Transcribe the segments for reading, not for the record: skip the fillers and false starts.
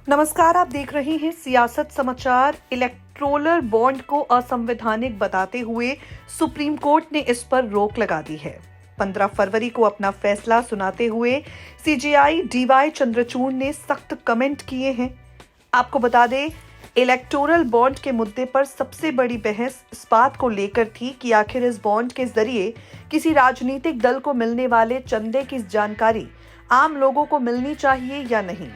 नमस्कार, आप देख रहे हैं सियासत समाचार। इलेक्टोरल बॉन्ड को असंवैधानिक बताते हुए सुप्रीम कोर्ट ने इस पर रोक लगा दी है। 15 फरवरी को अपना फैसला सुनाते हुए सीजेआई डीवाई चंद्रचूड़ ने सख्त कमेंट किए हैं। आपको बता दें, इलेक्टोरल बॉन्ड के मुद्दे पर सबसे बड़ी बहस इस बात को लेकर थी कि आखिर इस बॉन्ड के जरिए किसी राजनीतिक दल को मिलने वाले चंदे की जानकारी आम लोगों को मिलनी चाहिए या नहीं।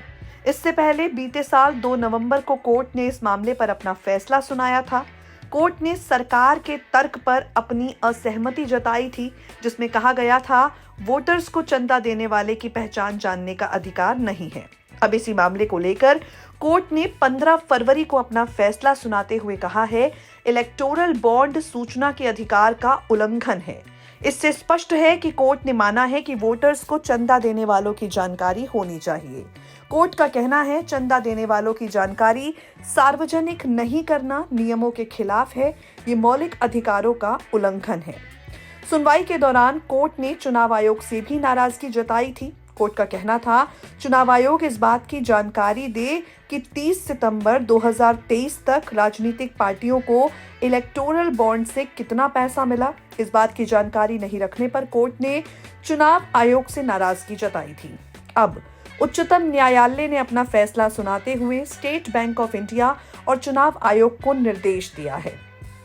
इससे पहले बीते साल 2 नवंबर को कोर्ट ने इस मामले पर अपना फैसला सुनाया था। कोर्ट ने सरकार के तर्क पर अपनी असहमति जताई थी, जिसमें कहा गया था वोटर्स को चंदा देने वाले की पहचान जानने का अधिकार नहीं है। अब इसी मामले को लेकर कोर्ट ने 15 फरवरी को अपना फैसला सुनाते हुए कहा है, इलेक्टोरल बॉन्ड सूचना के अधिकार का उल्लंघन है। इससे स्पष्ट है कि कोर्ट ने माना है कि वोटर्स को चंदा देने वालों की जानकारी होनी चाहिए। कोर्ट का कहना है, चंदा देने वालों की जानकारी सार्वजनिक नहीं करना नियमों के खिलाफ है। ये मौलिक अधिकारों का उल्लंघन है। सुनवाई के दौरान कोर्ट ने चुनाव आयोग से भी नाराजगी जताई थी। कोर्ट का कहना था, चुनाव आयोग इस बात की जानकारी दे कि 30 सितंबर 2023 तक राजनीतिक पार्टियों को इलेक्टोरल बॉन्ड से कितना पैसा मिला। इस बात की जानकारी नहीं रखने पर कोर्ट ने चुनाव आयोग से नाराजगी जताई थी। अब उच्चतम न्यायालय ने अपना फैसला सुनाते हुए स्टेट बैंक ऑफ इंडिया और चुनाव आयोग को निर्देश दिया है।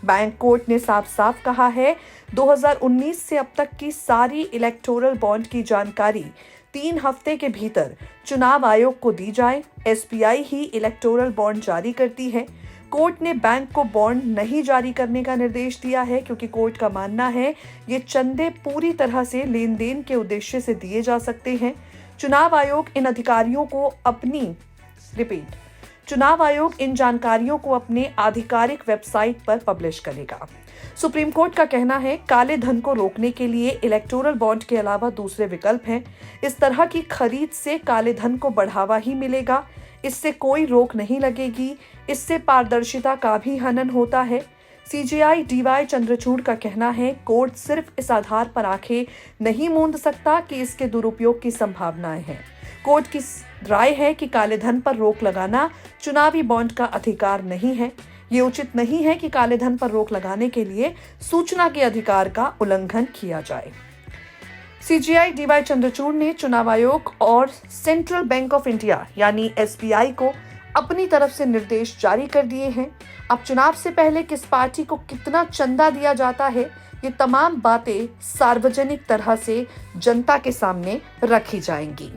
बैंक कोर्ट ने साफ साफ कहा है, 2019 से अब तक की सारी इलेक्टोरल बॉन्ड की जानकारी 3 हफ्ते के भीतर चुनाव आयोग को दी जाए। एसबीआई ही इलेक्टोरल बॉन्ड जारी करती है। कोर्ट ने बैंक को बॉन्ड नहीं जारी करने का निर्देश दिया है, क्योंकि कोर्ट का मानना है ये चंदे पूरी तरह से लेन देन के उद्देश्य से दिए जा सकते हैं। चुनाव आयोग इन जानकारियों को अपने आधिकारिक वेबसाइट पर पब्लिश करेगा। सुप्रीम कोर्ट का कहना है, काले धन को रोकने के लिए इलेक्टोरल बॉन्ड के अलावा दूसरे विकल्प हैं। इस तरह की खरीद से काले धन को बढ़ावा ही मिलेगा। इससे कोई रोक नहीं लगेगी। इससे पारदर्शिता का भी हनन होता है। सीजेआई डीवाई चंद्रचूड़ का कहना है, कोर्ट सिर्फ इस आधार पर आंखें नहीं मूंद सकता कि इसके दुरुपयोग की संभावनाएं हैं। कोर्ट की राय है कि काले धन पर रोक लगाना चुनावी बॉन्ड का अधिकार नहीं है। ये उचित नहीं है कि काले धन पर रोक लगाने के लिए सूचना के अधिकार का उल्लंघन किया जाए। सीजेआई डीवाई चंद्रचूड़ ने चुनाव आयोग और सेंट्रल बैंक ऑफ इंडिया यानी एसबीआई को अपनी तरफ से निर्देश जारी कर दिए हैं। अब चुनाव से पहले किस पार्टी को कितना चंदा दिया जाता है, ये तमाम बातें सार्वजनिक तरह से जनता के सामने रखी जाएंगी।